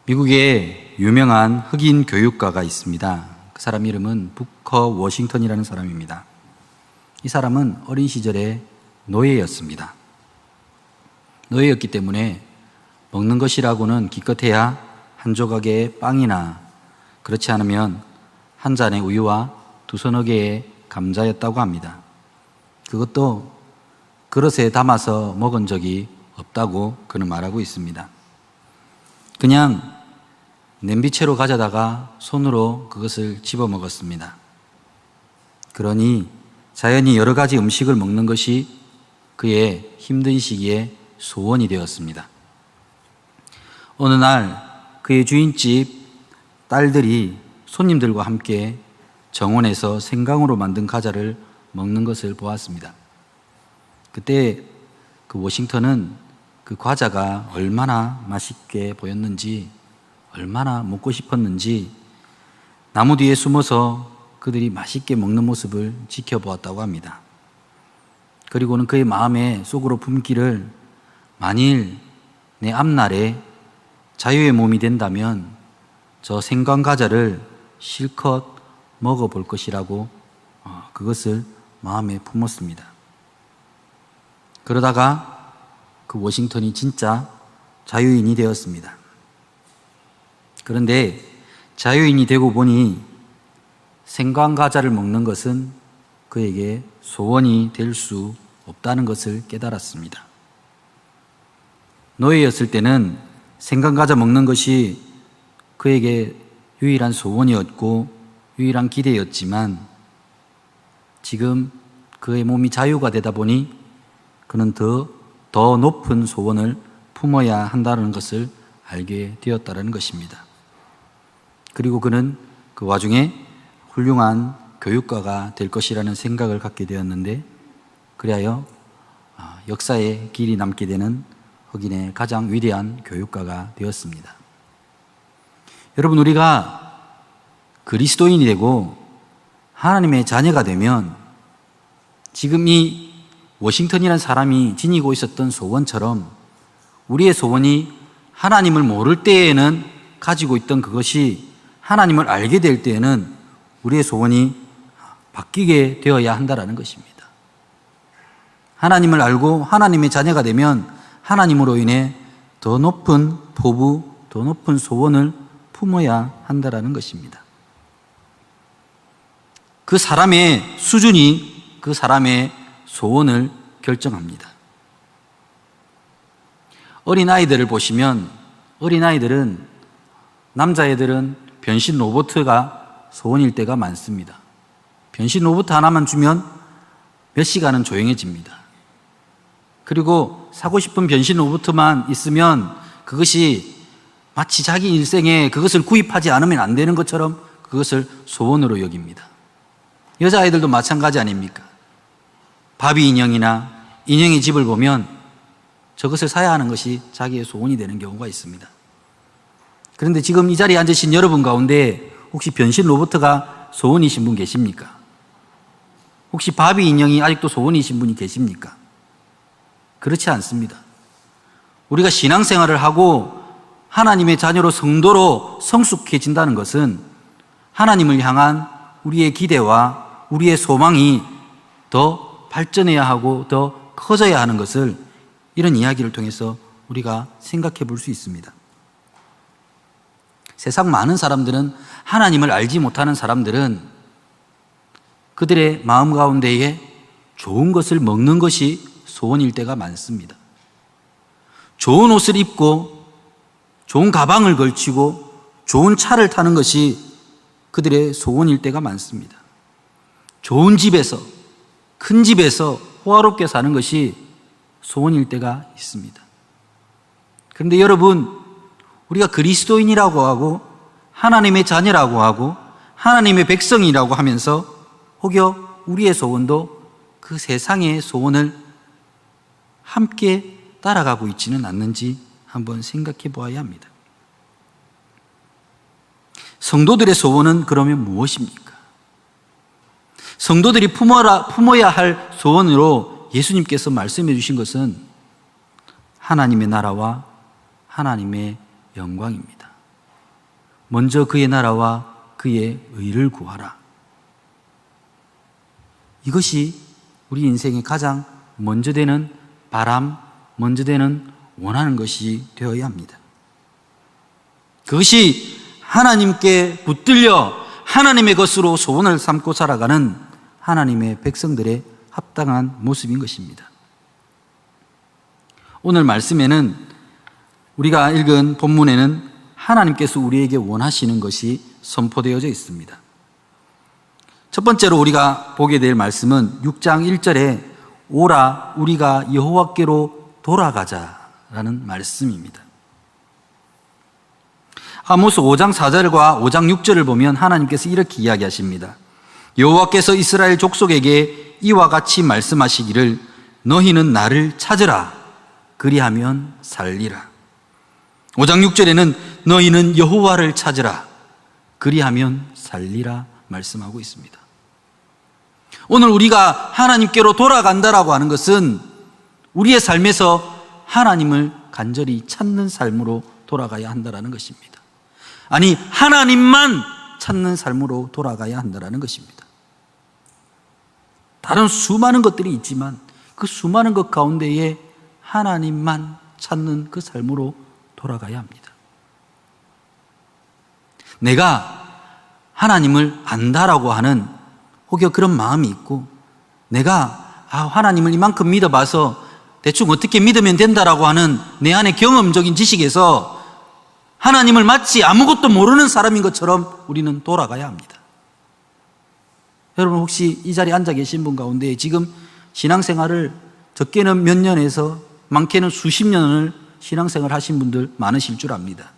미국에 유명한 흑인 교육가가 있습니다. 그 사람 이름은 부커 워싱턴이라는 사람입니다. 이 사람은 어린 시절에 노예였습니다. 노예였기 때문에 먹는 것이라고는 기껏해야 한 조각의 빵이나 그렇지 않으면 한 잔의 우유와 두서너 개의 감자였다고 합니다. 그것도 그릇에 담아서 먹은 적이 없다고 그는 말하고 있습니다. 그냥 냄비채로 가져다가 손으로 그것을 집어 먹었습니다. 그러니 자연히 여러 가지 음식을 먹는 것이 그의 힘든 시기에 소원이 되었습니다. 어느 날 그의 주인집 딸들이 손님들과 함께 정원에서 생강으로 만든 과자를 먹는 것을 보았습니다. 그때 그 워싱턴은 그 과자가 얼마나 맛있게 보였는지, 얼마나 먹고 싶었는지 나무 뒤에 숨어서 그들이 맛있게 먹는 모습을 지켜보았다고 합니다. 그리고는 그의 마음에 속으로 품기를, 만일 내 앞날에 자유의 몸이 된다면 저 생강 과자를 실컷 먹어볼 것이라고 그것을 마음에 품었습니다. 그러다가 그 워싱턴이 진짜 자유인이 되었습니다. 그런데 자유인이 되고 보니 생강 과자를 먹는 것은 그에게 소원이 될 수 없다는 것을 깨달았습니다. 노예였을 때는 생강 과자 먹는 것이 그에게 유일한 소원이었고 유일한 기대였지만 지금 그의 몸이 자유가 되다 보니 그는 더 높은 소원을 품어야 한다는 것을 알게 되었다는 것입니다. 그리고 그는 그 와중에 훌륭한 교육가가 될 것이라는 생각을 갖게 되었는데, 그리하여 역사에 길이 남게 되는 흑인의 가장 위대한 교육가가 되었습니다. 여러분, 우리가 그리스도인이 되고 하나님의 자녀가 되면 지금 이 워싱턴이라는 사람이 지니고 있었던 소원처럼 우리의 소원이 하나님을 모를 때에는 가지고 있던 그것이 하나님을 알게 될 때에는 우리의 소원이 바뀌게 되어야 한다는 것입니다. 하나님을 알고 하나님의 자녀가 되면 하나님으로 인해 더 높은 포부, 더 높은 소원을 품어야 한다는 것입니다. 그 사람의 수준이 그 사람의 소원을 결정합니다. 어린아이들을 보시면 어린아이들은, 남자애들은 변신 로봇가 소원일 때가 많습니다. 변신 로봇 하나만 주면 몇 시간은 조용해집니다. 그리고 사고 싶은 변신 로봇만 있으면 그것이 마치 자기 일생에 그것을 구입하지 않으면 안 되는 것처럼 그것을 소원으로 여깁니다. 여자아이들도 마찬가지 아닙니까? 바비 인형이나 인형의 집을 보면 저것을 사야 하는 것이 자기의 소원이 되는 경우가 있습니다. 그런데 지금 이 자리에 앉으신 여러분 가운데 혹시 변신 로봇가 소원이신 분 계십니까? 혹시 바비 인형이 아직도 소원이신 분이 계십니까? 그렇지 않습니다. 우리가 신앙생활을 하고 하나님의 자녀로 성도로 성숙해진다는 것은 하나님을 향한 우리의 기대와 우리의 소망이 더 발전해야 하고 더 커져야 하는 것을 이런 이야기를 통해서 우리가 생각해 볼 수 있습니다. 세상 많은 사람들은, 하나님을 알지 못하는 사람들은 그들의 마음 가운데에 좋은 것을 먹는 것이 소원일 때가 많습니다. 좋은 옷을 입고 좋은 가방을 걸치고 좋은 차를 타는 것이 그들의 소원일 때가 많습니다. 좋은 집에서, 큰 집에서 호화롭게 사는 것이 소원일 때가 있습니다. 그런데 여러분, 우리가 그리스도인이라고 하고 하나님의 자녀라고 하고 하나님의 백성이라고 하면서 혹여 우리의 소원도 그 세상의 소원을 함께 따라가고 있지는 않는지 한번 생각해 보아야 합니다. 성도들의 소원은 그러면 무엇입니까? 성도들이 품어야 할 소원으로 예수님께서 말씀해 주신 것은 하나님의 나라와 하나님의 영광입니다. 먼저 그의 나라와 그의 의를 구하라. 이것이 우리 인생의 가장 먼저 되는 바람, 먼저 되는 원하는 것이 되어야 합니다. 그것이 하나님께 붙들려 하나님의 것으로 소원을 삼고 살아가는 하나님의 백성들의 합당한 모습인 것입니다. 오늘 말씀에는, 우리가 읽은 본문에는 하나님께서 우리에게 원하시는 것이 선포되어져 있습니다. 첫 번째로 우리가 보게 될 말씀은 6장 1절에 오라 우리가 여호와께로 돌아가자라는 말씀입니다. 아모스 5장 4절과 5장 6절을 보면 하나님께서 이렇게 이야기하십니다. 여호와께서 이스라엘 족속에게 이와 같이 말씀하시기를 너희는 나를 찾으라 그리하면 살리라. 5장 6절에는 너희는 여호와를 찾으라 그리하면 살리라 말씀하고 있습니다. 오늘 우리가 하나님께로 돌아간다라고 하는 것은 우리의 삶에서 하나님을 간절히 찾는 삶으로 돌아가야 한다는 것입니다. 아니, 하나님만 찾는 삶으로 돌아가야 한다는 것입니다. 다른 수많은 것들이 있지만 그 수많은 것 가운데에 하나님만 찾는 그 삶으로 돌아가야 합니다. 내가 하나님을 안다라고 하는 혹여 그런 마음이 있고, 내가 하나님을 이만큼 믿어봐서 대충 어떻게 믿으면 된다라고 하는 내 안의 경험적인 지식에서 하나님을 마치 아무것도 모르는 사람인 것처럼 우리는 돌아가야 합니다. 여러분, 혹시 이 자리에 앉아 계신 분 가운데 지금 신앙생활을 적게는 몇 년에서 많게는 수십 년을 신앙생활 하신 분들 많으실 줄 압니다.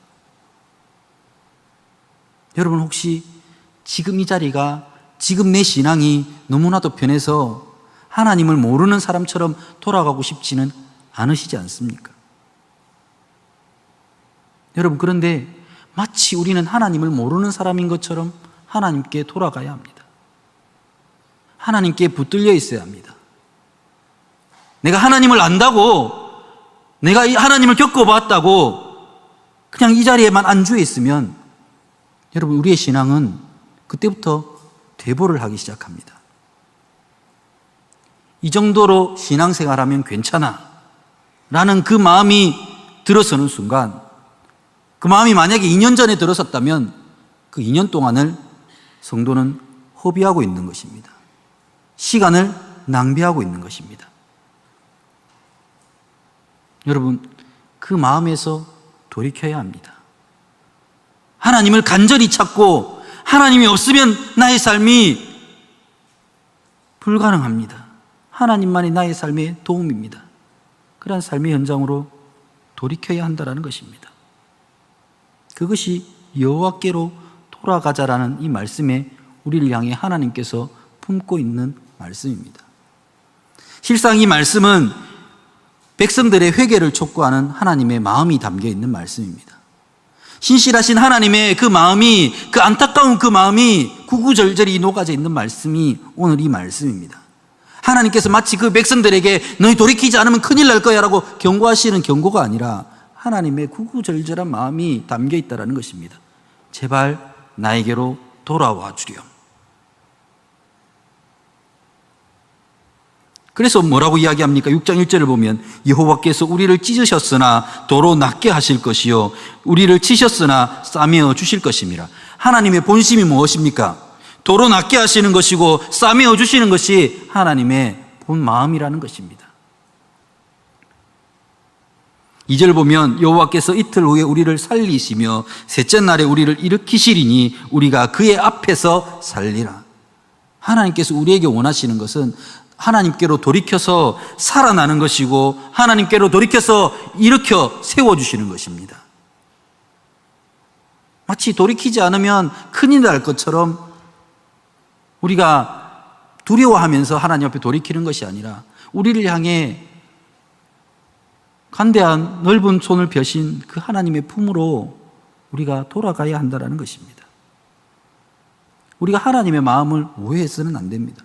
여러분, 혹시 지금 이 자리가, 지금 내 신앙이 너무나도 변해서 하나님을 모르는 사람처럼 돌아가고 싶지는 않으시지 않습니까? 여러분, 그런데 마치 우리는 하나님을 모르는 사람인 것처럼 하나님께 돌아가야 합니다. 하나님께 붙들려 있어야 합니다. 내가 하나님을 안다고, 내가 하나님을 겪어봤다고 그냥 이 자리에만 안주해 있으면 여러분, 우리의 신앙은 그때부터 퇴보를 하기 시작합니다. 이 정도로 신앙생활하면 괜찮아 라는 그 마음이 들어서는 순간, 그 마음이 만약에 2년 전에 들었었다면 그 2년 동안을 성도는 허비하고 있는 것입니다. 시간을 낭비하고 있는 것입니다. 여러분, 그 마음에서 돌이켜야 합니다. 하나님을 간절히 찾고 하나님이 없으면 나의 삶이 불가능합니다. 하나님만이 나의 삶의 도움입니다. 그러한 삶의 현장으로 돌이켜야 한다는 것입니다. 그것이 여호와께로 돌아가자라는 이 말씀에 우리를 향해 하나님께서 품고 있는 말씀입니다. 실상 이 말씀은 백성들의 회개를 촉구하는 하나님의 마음이 담겨 있는 말씀입니다. 신실하신 하나님의 그 마음이, 그 안타까운 그 마음이 구구절절히 녹아져 있는 말씀이 오늘 이 말씀입니다. 하나님께서 마치 그 백성들에게 너희 돌이키지 않으면 큰일 날 거야 라고 경고하시는 경고가 아니라 하나님의 구구절절한 마음이 담겨 있다는 것입니다. 제발 나에게로 돌아와 주렴. 그래서 뭐라고 이야기합니까? 6장 1절을 보면 여호와께서 우리를 찢으셨으나 도로 낫게 하실 것이요 우리를 치셨으나 싸매어 주실 것입니다. 하나님의 본심이 무엇입니까? 도로 낫게 하시는 것이고 싸매어 주시는 것이 하나님의 본 마음이라는 것입니다. 2절 보면 여호와께서 이틀 후에 우리를 살리시며 셋째 날에 우리를 일으키시리니 우리가 그의 앞에서 살리라. 하나님께서 우리에게 원하시는 것은 하나님께로 돌이켜서 살아나는 것이고 하나님께로 돌이켜서 일으켜 세워주시는 것입니다. 마치 돌이키지 않으면 큰일 날 것처럼 우리가 두려워하면서 하나님 앞에 돌이키는 것이 아니라 우리를 향해 간대한 넓은 손을 펴신 그 하나님의 품으로 우리가 돌아가야 한다는 것입니다. 우리가 하나님의 마음을 오해해서는 안 됩니다.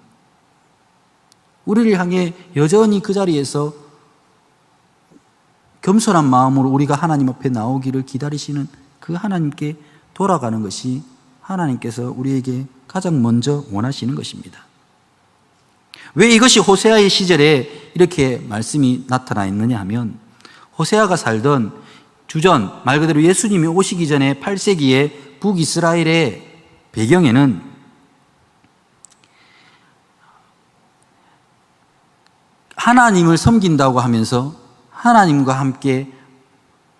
우리를 향해 여전히 그 자리에서 겸손한 마음으로 우리가 하나님 앞에 나오기를 기다리시는 그 하나님께 돌아가는 것이 하나님께서 우리에게 가장 먼저 원하시는 것입니다. 왜 이것이 호세아의 시절에 이렇게 말씀이 나타나 있느냐 하면, 호세아가 살던 주전, 말 그대로 예수님이 오시기 전에 8세기의 북이스라엘의 배경에는 하나님을 섬긴다고 하면서 하나님과 함께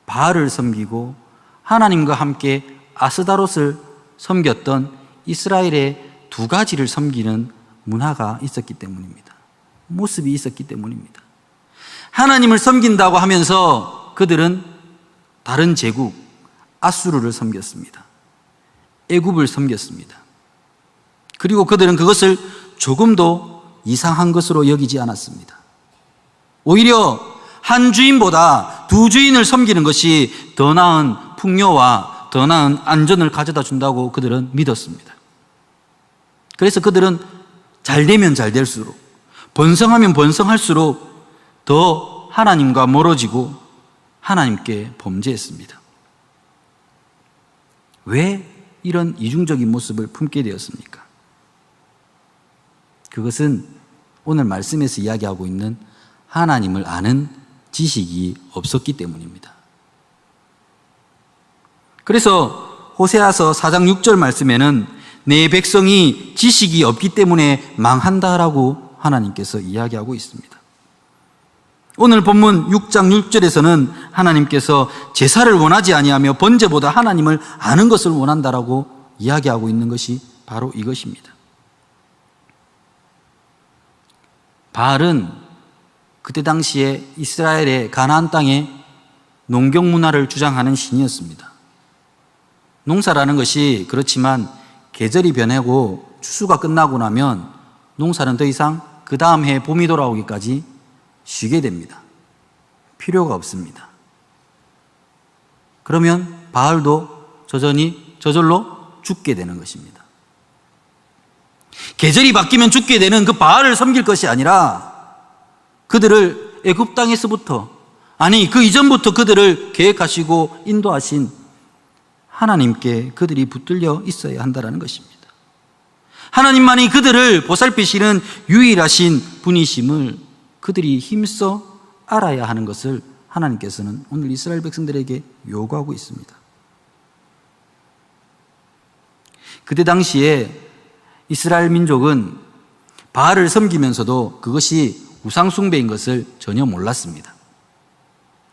바알을 섬기고 하나님과 함께 아스다롯을 섬겼던 이스라엘의 두 가지를 섬기는 문화가 있었기 때문입니다. 모습이 있었기 때문입니다. 하나님을 섬긴다고 하면서 그들은 다른 제국 아수르를 섬겼습니다. 애굽을 섬겼습니다. 그리고 그들은 그것을 조금도 이상한 것으로 여기지 않았습니다. 오히려 한 주인보다 두 주인을 섬기는 것이 더 나은 풍요와 더 나은 안전을 가져다 준다고 그들은 믿었습니다. 그래서 그들은 잘 되면 잘 될수록, 번성하면 번성할수록 더 하나님과 멀어지고 하나님께 범죄했습니다. 왜 이런 이중적인 모습을 품게 되었습니까? 그것은 오늘 말씀에서 이야기하고 있는 하나님을 아는 지식이 없었기 때문입니다. 그래서 호세아서 4장 6절 말씀에는 내 백성이 지식이 없기 때문에 망한다라고 하나님께서 이야기하고 있습니다. 오늘 본문 6장 6절에서는 하나님께서 제사를 원하지 아니하며 번제보다 하나님을 아는 것을 원한다라고 이야기하고 있는 것이 바로 이것입니다. 바알은 그때 당시에 이스라엘의 가나안 땅의 농경 문화를 주장하는 신이었습니다. 농사라는 것이 그렇지만 계절이 변하고 추수가 끝나고 나면 농사는 더 이상 그 다음 해 봄이 돌아오기까지 쉬게 됩니다. 필요가 없습니다. 그러면 바알도 저절로 죽게 되는 것입니다. 계절이 바뀌면 죽게 되는 그 바알을 섬길 것이 아니라 그들을 애굽 땅에서부터, 아니 그 이전부터 그들을 계획하시고 인도하신 하나님께 그들이 붙들려 있어야 한다는 것입니다. 하나님만이 그들을 보살피시는 유일하신 분이심을 그들이 힘써 알아야 하는 것을 하나님께서는 오늘 이스라엘 백성들에게 요구하고 있습니다. 그때 당시에 이스라엘 민족은 바알을 섬기면서도 그것이 우상숭배인 것을 전혀 몰랐습니다.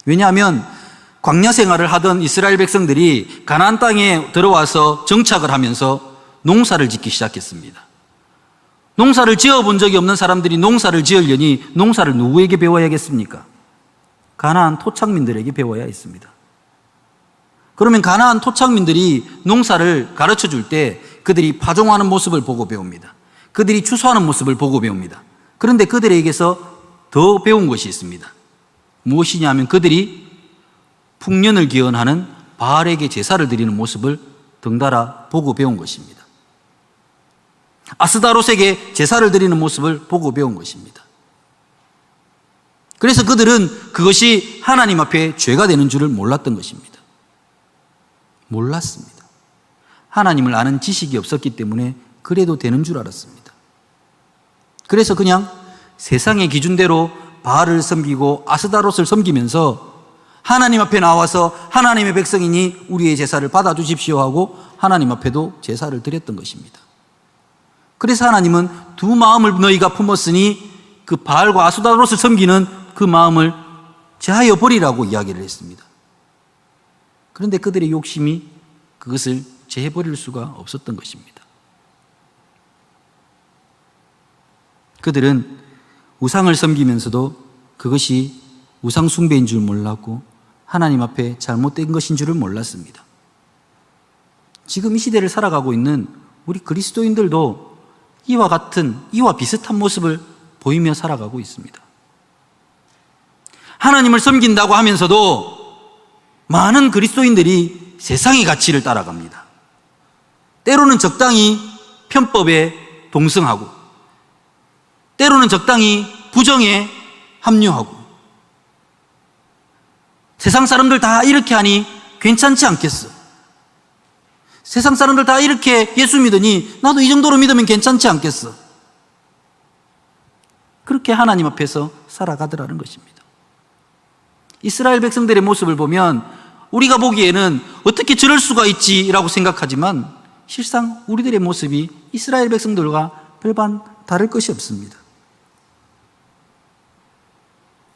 왜냐하면 광야 생활을 하던 이스라엘 백성들이 가나안 땅에 들어와서 정착을 하면서 농사를 짓기 시작했습니다. 농사를 지어본 적이 없는 사람들이 농사를 지으려니 농사를 누구에게 배워야겠습니까? 가나안 토착민들에게 배워야 했습니다. 그러면 가나안 토착민들이 농사를 가르쳐 줄 때 그들이 파종하는 모습을 보고 배웁니다. 그들이 추수하는 모습을 보고 배웁니다. 그런데 그들에게서 더 배운 것이 있습니다. 무엇이냐 하면 그들이 풍년을 기원하는 바알에게 제사를 드리는 모습을 덩달아 보고 배운 것입니다. 아스다롯에게 제사를 드리는 모습을 보고 배운 것입니다. 그래서 그들은 그것이 하나님 앞에 죄가 되는 줄을 몰랐던 것입니다. 몰랐습니다. 하나님을 아는 지식이 없었기 때문에 그래도 되는 줄 알았습니다. 그래서 그냥 세상의 기준대로 바알을 섬기고 아스다롯을 섬기면서 하나님 앞에 나와서 하나님의 백성이니 우리의 제사를 받아주십시오 하고 하나님 앞에도 제사를 드렸던 것입니다. 그래서 하나님은 두 마음을 너희가 품었으니 그 바알과 아스다롯을 섬기는 그 마음을 제하여 버리라고 이야기를 했습니다. 그런데 그들의 욕심이 그것을 제해버릴 수가 없었던 것입니다. 그들은 우상을 섬기면서도 그것이 우상 숭배인 줄 몰랐고 하나님 앞에 잘못된 것인 줄을 몰랐습니다. 지금 이 시대를 살아가고 있는 우리 그리스도인들도 이와 비슷한 모습을 보이며 살아가고 있습니다. 하나님을 섬긴다고 하면서도 많은 그리스도인들이 세상의 가치를 따라갑니다. 때로는 적당히 편법에 동승하고 때로는 적당히 부정에 합류하고 세상 사람들 다 이렇게 하니 괜찮지 않겠어? 세상 사람들 다 이렇게 예수 믿으니 나도 이 정도로 믿으면 괜찮지 않겠어? 그렇게 하나님 앞에서 살아가더라는 것입니다. 이스라엘 백성들의 모습을 보면 우리가 보기에는 어떻게 저럴 수가 있지라고 생각하지만 실상 우리들의 모습이 이스라엘 백성들과 별반 다를 것이 없습니다.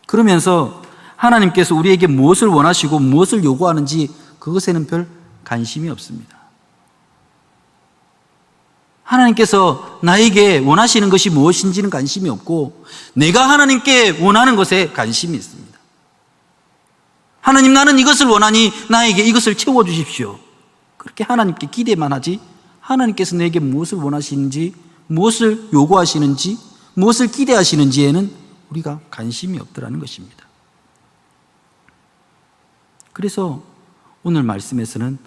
그러면서 하나님께서 우리에게 무엇을 원하시고 무엇을 요구하는지 그것에는 별 관심이 없습니다. 하나님께서 나에게 원하시는 것이 무엇인지는 관심이 없고 내가 하나님께 원하는 것에 관심이 있습니다. 하나님, 나는 이것을 원하니 나에게 이것을 채워주십시오. 그렇게 하나님께 기대만 하지 하나님께서 내게 무엇을 원하시는지, 무엇을 요구하시는지, 무엇을 기대하시는지에는 우리가 관심이 없더라는 것입니다. 그래서 오늘 말씀에서는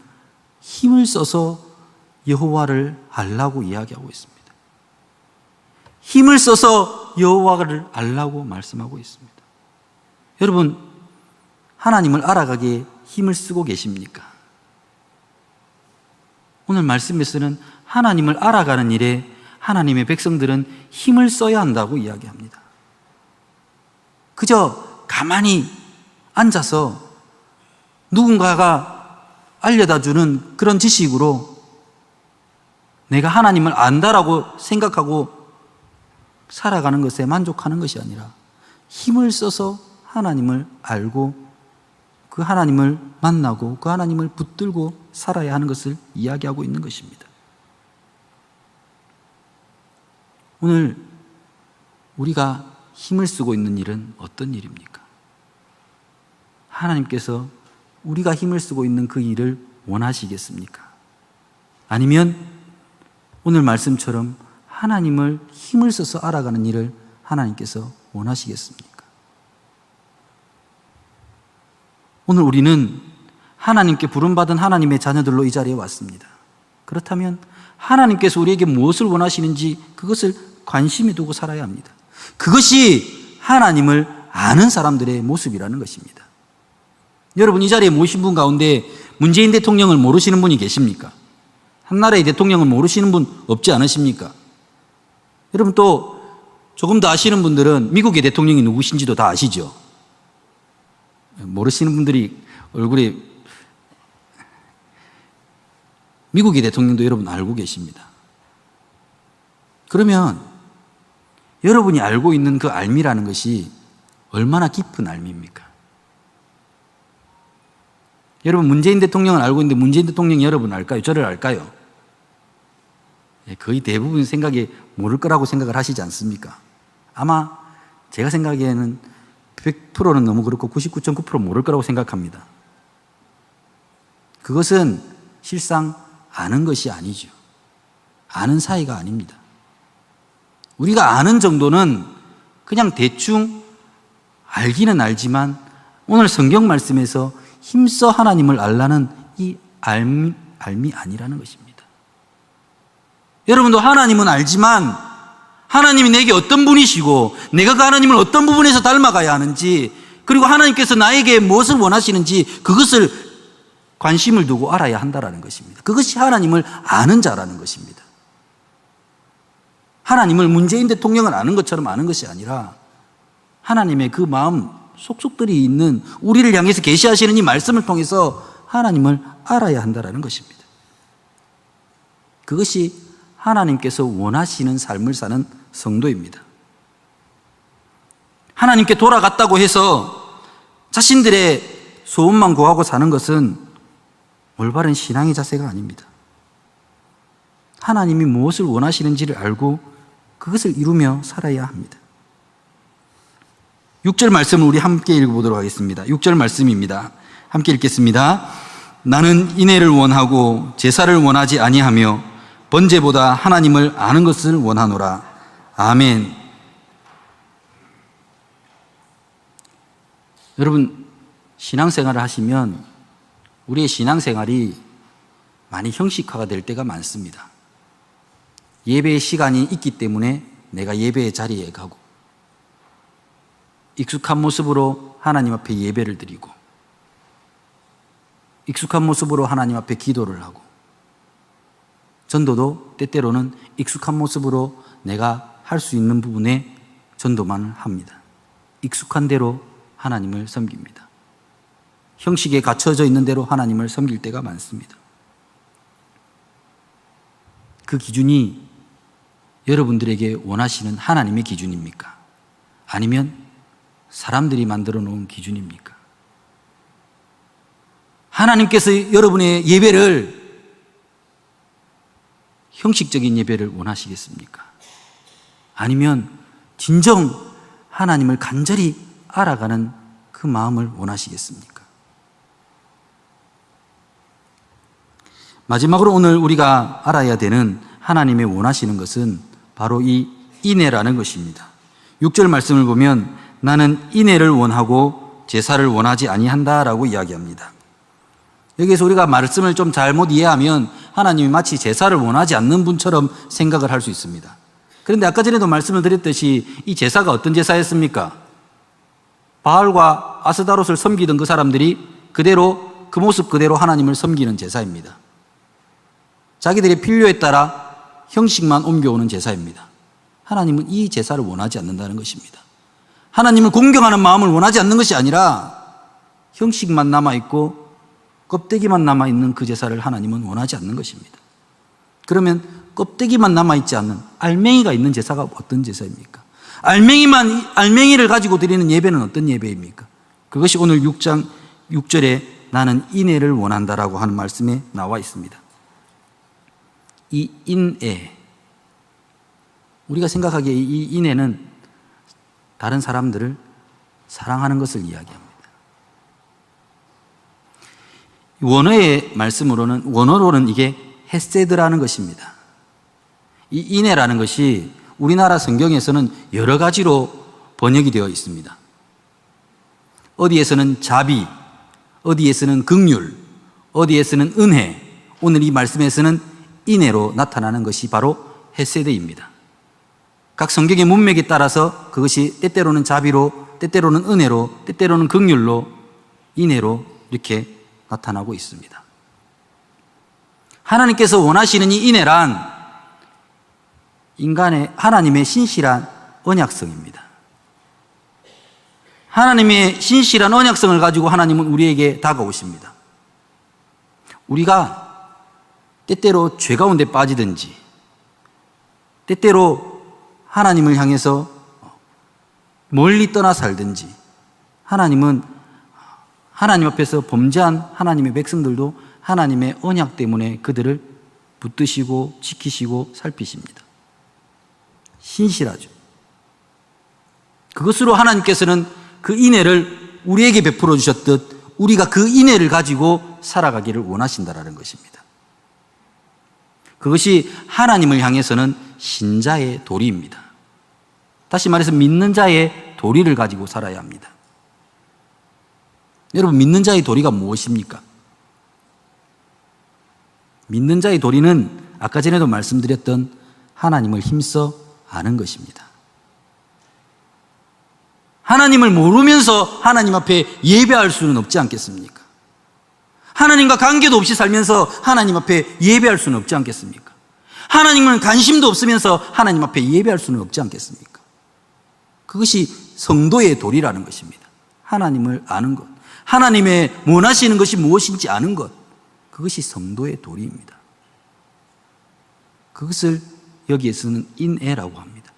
힘을 써서 여호와를 알라고 이야기하고 있습니다. 힘을 써서 여호와를 알라고 말씀하고 있습니다. 여러분, 하나님을 알아가기에 힘을 쓰고 계십니까? 오늘 말씀에서는 하나님을 알아가는 일에 하나님의 백성들은 힘을 써야 한다고 이야기합니다. 그저 가만히 앉아서 누군가가 알려다 주는 그런 지식으로 내가 하나님을 안다라고 생각하고 살아가는 것에 만족하는 것이 아니라 힘을 써서 하나님을 알고 그 하나님을 만나고 그 하나님을 붙들고 살아야 하는 것을 이야기하고 있는 것입니다. 오늘 우리가 힘을 쓰고 있는 일은 어떤 일입니까? 하나님께서 우리가 힘을 쓰고 있는 그 일을 원하시겠습니까? 아니면 오늘 말씀처럼 하나님을 힘을 써서 알아가는 일을 하나님께서 원하시겠습니까? 오늘 우리는 하나님께 부름받은 하나님의 자녀들로 이 자리에 왔습니다. 그렇다면 하나님께서 우리에게 무엇을 원하시는지 그것을 관심에 두고 살아야 합니다. 그것이 하나님을 아는 사람들의 모습이라는 것입니다. 여러분, 이 자리에 모신 분 가운데 문재인 대통령을 모르시는 분이 계십니까? 한 나라의 대통령을 모르시는 분 없지 않으십니까? 여러분, 또 조금 더 아시는 분들은 미국의 대통령이 누구신지도 다 아시죠? 모르시는 분들이 얼굴에 미국의 대통령도 여러분 알고 계십니다. 그러면 여러분이 알고 있는 그 알미라는 것이 얼마나 깊은 알미입니까? 여러분, 문재인 대통령을 알고 있는데 문재인 대통령이 여러분 알까요? 저를 알까요? 거의 대부분 생각에 모를 거라고 생각을 하시지 않습니까? 아마 제가 생각에는 100%는 너무 그렇고 99.9% 모를 거라고 생각합니다. 그것은 실상 아는 것이 아니죠. 아는 사이가 아닙니다. 우리가 아는 정도는 그냥 대충 알기는 알지만 오늘 성경 말씀에서 힘써 하나님을 알라는 이 알미 아니라는 것입니다. 여러분도 하나님은 알지만 하나님이 내게 어떤 분이시고 내가 그 하나님을 어떤 부분에서 닮아가야 하는지, 그리고 하나님께서 나에게 무엇을 원하시는지 그것을 관심을 두고 알아야 한다는 것입니다. 그것이 하나님을 아는 자라는 것입니다. 하나님을 문재인 대통령을 아는 것처럼 아는 것이 아니라 하나님의 그 마음 속속들이 있는 우리를 향해서 계시하시는 이 말씀을 통해서 하나님을 알아야 한다는 것입니다. 그것이 하나님께서 원하시는 삶을 사는 성도입니다. 하나님께 돌아갔다고 해서 자신들의 소원만 구하고 사는 것은 올바른 신앙의 자세가 아닙니다. 하나님이 무엇을 원하시는지를 알고 그것을 이루며 살아야 합니다. 6절 말씀을 우리 함께 읽어보도록 하겠습니다. 6절 말씀입니다. 함께 읽겠습니다. 나는 인애를 원하고 제사를 원하지 아니하며 번제보다 하나님을 아는 것을 원하노라. 아멘. 여러분, 신앙생활을 하시면 우리의 신앙생활이 많이 형식화가 될 때가 많습니다. 예배의 시간이 있기 때문에 내가 예배의 자리에 가고 익숙한 모습으로 하나님 앞에 예배를 드리고 익숙한 모습으로 하나님 앞에 기도를 하고 전도도 때때로는 익숙한 모습으로 내가 할 수 있는 부분에 전도만 합니다. 익숙한 대로 하나님을 섬깁니다. 형식에 갖춰져 있는 대로 하나님을 섬길 때가 많습니다. 그 기준이 여러분들에게 원하시는 하나님의 기준입니까? 아니면 사람들이 만들어 놓은 기준입니까? 하나님께서 여러분의 예배를, 형식적인 예배를 원하시겠습니까? 아니면 진정 하나님을 간절히 알아가는 그 마음을 원하시겠습니까? 마지막으로 오늘 우리가 알아야 되는 하나님의 원하시는 것은 바로 이 인애라는 것입니다. 6절 말씀을 보면 나는 인애를 원하고 제사를 원하지 아니한다라고 이야기합니다. 여기서 우리가 말씀을 좀 잘못 이해하면 하나님이 마치 제사를 원하지 않는 분처럼 생각을 할 수 있습니다. 그런데 아까 전에도 말씀을 드렸듯이 이 제사가 어떤 제사였습니까? 바알과 아스다롯을 섬기던 그 사람들이 그대로, 그 모습 그대로 하나님을 섬기는 제사입니다. 자기들의 필요에 따라 형식만 옮겨오는 제사입니다. 하나님은 이 제사를 원하지 않는다는 것입니다. 하나님을 공경하는 마음을 원하지 않는 것이 아니라 형식만 남아있고 껍데기만 남아있는 그 제사를 하나님은 원하지 않는 것입니다. 그러면 껍데기만 남아있지 않는 알맹이가 있는 제사가 어떤 제사입니까? 알맹이를 가지고 드리는 예배는 어떤 예배입니까? 그것이 오늘 6장 6절에 나는 인애를 원한다라고 하는 말씀에 나와 있습니다. 이 인애, 우리가 생각하기에 이 인애는 다른 사람들을 사랑하는 것을 이야기합니다. 원어의 말씀으로는, 원어로는 이게 헤세드라는 것입니다. 이 인애라는 것이 우리나라 성경에서는 여러 가지로 번역이 되어 있습니다. 어디에서는 자비, 어디에서는 긍휼, 어디에서는 은혜, 오늘 이 말씀에서는 인애로 나타나는 것이 바로 헤세드입니다. 각 성경의 문맥에 따라서 그것이 때때로는 자비로, 때때로는 은혜로, 때때로는 긍휼로, 인애로 이렇게 나타나고 있습니다. 하나님께서 원하시는 이 인애란 하나님의 신실한 언약성입니다. 하나님의 신실한 언약성을 가지고 하나님은 우리에게 다가오십니다. 우리가 때때로 죄 가운데 빠지든지, 때때로 하나님을 향해서 멀리 떠나 살든지, 하나님은 하나님 앞에서 범죄한 하나님의 백성들도 하나님의 언약 때문에 그들을 붙드시고 지키시고 살피십니다. 신실하죠. 그것으로 하나님께서는 그 인애를 우리에게 베풀어 주셨듯 우리가 그 인애를 가지고 살아가기를 원하신다라는 것입니다. 그것이 하나님을 향해서는 신자의 도리입니다. 다시 말해서 믿는 자의 도리를 가지고 살아야 합니다. 여러분, 믿는 자의 도리가 무엇입니까? 믿는 자의 도리는 아까 전에도 말씀드렸던 하나님을 힘써 아는 것입니다. 하나님을 모르면서 하나님 앞에 예배할 수는 없지 않겠습니까? 하나님과 관계도 없이 살면서 하나님 앞에 예배할 수는 없지 않겠습니까? 하나님은 관심도 없으면서 하나님 앞에 예배할 수는 없지 않겠습니까? 그것이 성도의 도리라는 것입니다. 하나님을 아는 것, 하나님의 원하시는 것이 무엇인지 아는 것, 그것이 성도의 도리입니다. 그것을 여기에서는 인애라고 합니다.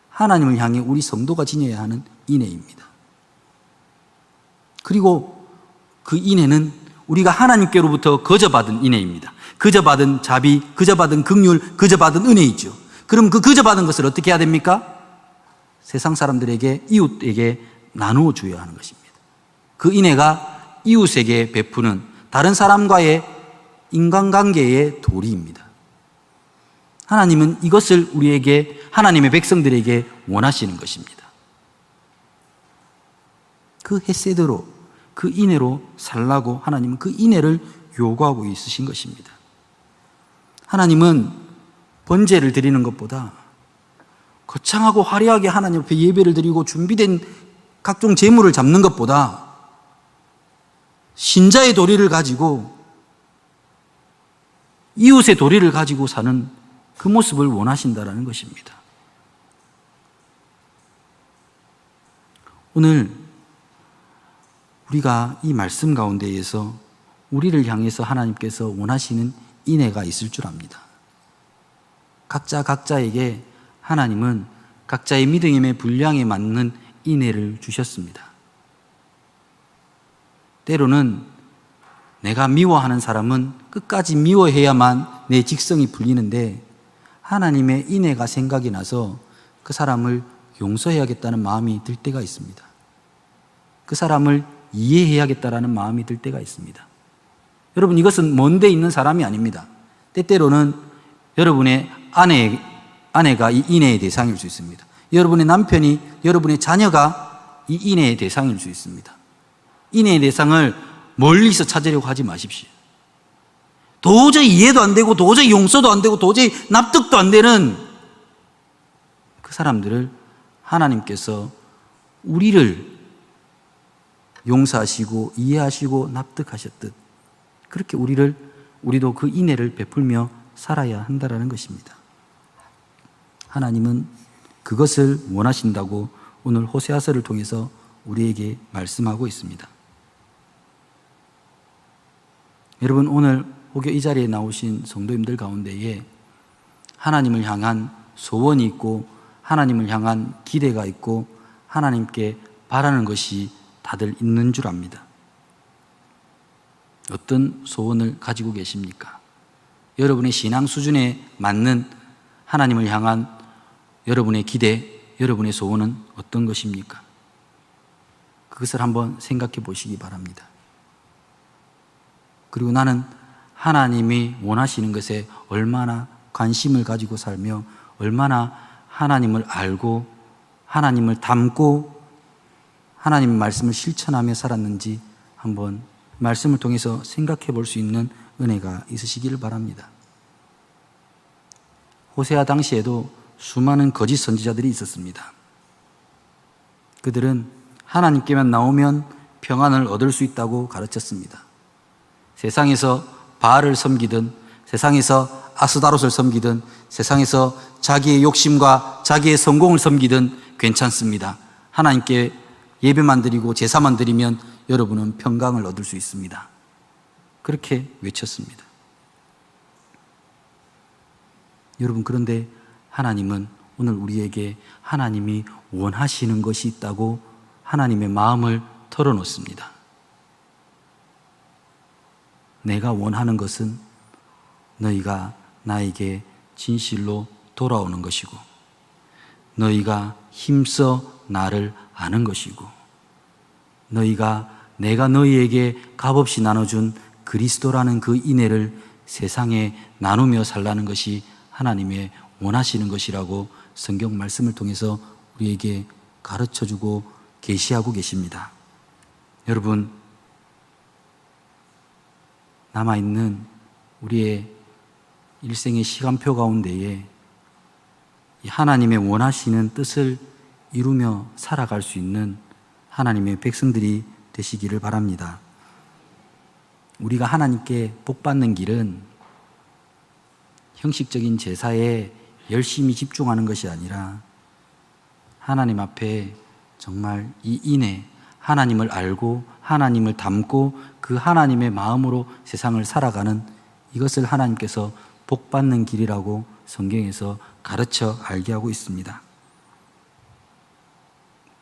하나님을 향해 우리 성도가 지녀야 하는 인애입니다. 그리고 그 인애는 우리가 하나님께로부터 거저받은 인애입니다. 거저받은 자비, 거저받은 긍휼, 거저받은 은혜이죠. 그럼 그 거저받은 것을 어떻게 해야 됩니까? 세상 사람들에게, 이웃에게 나누어 주어야 하는 것입니다. 그 인애가 이웃에게 베푸는 다른 사람과의 인간관계의 도리입니다. 하나님은 이것을 우리에게, 하나님의 백성들에게 원하시는 것입니다. 그 헤세드로, 그 인애로 살라고 하나님은 그 인애를 요구하고 있으신 것입니다. 하나님은 번제를 드리는 것보다 거창하고 화려하게 하나님 앞에 예배를 드리고 준비된 각종 제물을 잡는 것보다 신자의 도리를 가지고 이웃의 도리를 가지고 사는 그 모습을 원하신다라는 것입니다. 오늘 우리가 이 말씀 가운데에서 우리를 향해서 하나님께서 원하시는 인애가 있을 줄 압니다. 각자에게 하나님은 각자의 믿음의 분량에 맞는 인애를 주셨습니다. 때로는 내가 미워하는 사람은 끝까지 미워해야만 내 직성이 풀리는데 하나님의 인애가 생각이 나서 그 사람을 용서해야겠다는 마음이 들 때가 있습니다. 그 사람을 이해해야겠다는 마음이 들 때가 있습니다. 여러분, 이것은 먼데 있는 사람이 아닙니다. 때때로는 여러분의 아내가 이 인애의 대상일 수 있습니다. 여러분의 남편이, 여러분의 자녀가 이 인애의 대상일 수 있습니다. 인애의 대상을 멀리서 찾으려고 하지 마십시오. 도저히 이해도 안 되고 도저히 용서도 안 되고 도저히 납득도 안 되는 그 사람들을 하나님께서 우리를 용서하시고 이해하시고 납득하셨듯 그렇게 우리도 그 인애를 베풀며 살아야 한다는 것입니다. 하나님은 그것을 원하신다고 오늘 호세아서를 통해서 우리에게 말씀하고 있습니다. 여러분, 오늘 혹여 이 자리에 나오신 성도님들 가운데에 하나님을 향한 소원이 있고 하나님을 향한 기대가 있고 하나님께 바라는 것이 다들 있는 줄 압니다. 어떤 소원을 가지고 계십니까? 여러분의 신앙 수준에 맞는 하나님을 향한 여러분의 기대, 여러분의 소원은 어떤 것입니까? 그것을 한번 생각해 보시기 바랍니다. 그리고 나는 하나님이 원하시는 것에 얼마나 관심을 가지고 살며 얼마나 하나님을 알고 하나님을 닮고 하나님의 말씀을 실천하며 살았는지 한번 말씀을 통해서 생각해 볼 수 있는 은혜가 있으시기를 바랍니다. 호세아 당시에도 수많은 거짓 선지자들이 있었습니다. 그들은 하나님께만 나오면 평안을 얻을 수 있다고 가르쳤습니다. 세상에서 바알을 섬기든 세상에서 아스다롯을 섬기든 세상에서 자기의 욕심과 자기의 성공을 섬기든 괜찮습니다. 하나님께 예배만 드리고 제사만 드리면 여러분은 평강을 얻을 수 있습니다. 그렇게 외쳤습니다. 여러분, 그런데 하나님은 오늘 우리에게 하나님이 원하시는 것이 있다고 하나님의 마음을 털어놓습니다. 내가 원하는 것은 너희가 나에게 진실로 돌아오는 것이고 너희가 힘써 나를 아는 것이고 내가 너희에게 값없이 나눠준 그리스도라는 그 인애를 세상에 나누며 살라는 것이 하나님의 원하시는 것이라고 성경 말씀을 통해서 우리에게 가르쳐주고 계시하고 계십니다. 여러분, 남아있는 우리의 일생의 시간표 가운데에 하나님의 원하시는 뜻을 이루며 살아갈 수 있는 하나님의 백성들이 되시기를 바랍니다. 우리가 하나님께 복받는 길은 형식적인 제사에 열심히 집중하는 것이 아니라 하나님 앞에 정말 이 인애, 하나님을 알고 하나님을 닮고 그 하나님의 마음으로 세상을 살아가는 이것을 하나님께서 복받는 길이라고 성경에서 가르쳐 알게 하고 있습니다.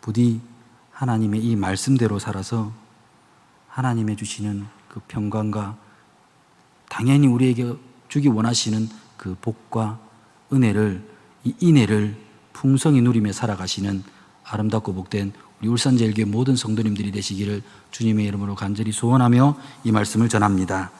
부디 하나님의 이 말씀대로 살아서 하나님의 주시는 그 평강과 당연히 우리에게 주기 원하시는 그 복과 은혜를, 이 인애를 풍성히 누리며 살아가시는 아름답고 복된 우리 울산제일교회 모든 성도님들이 되시기를 주님의 이름으로 간절히 소원하며 이 말씀을 전합니다.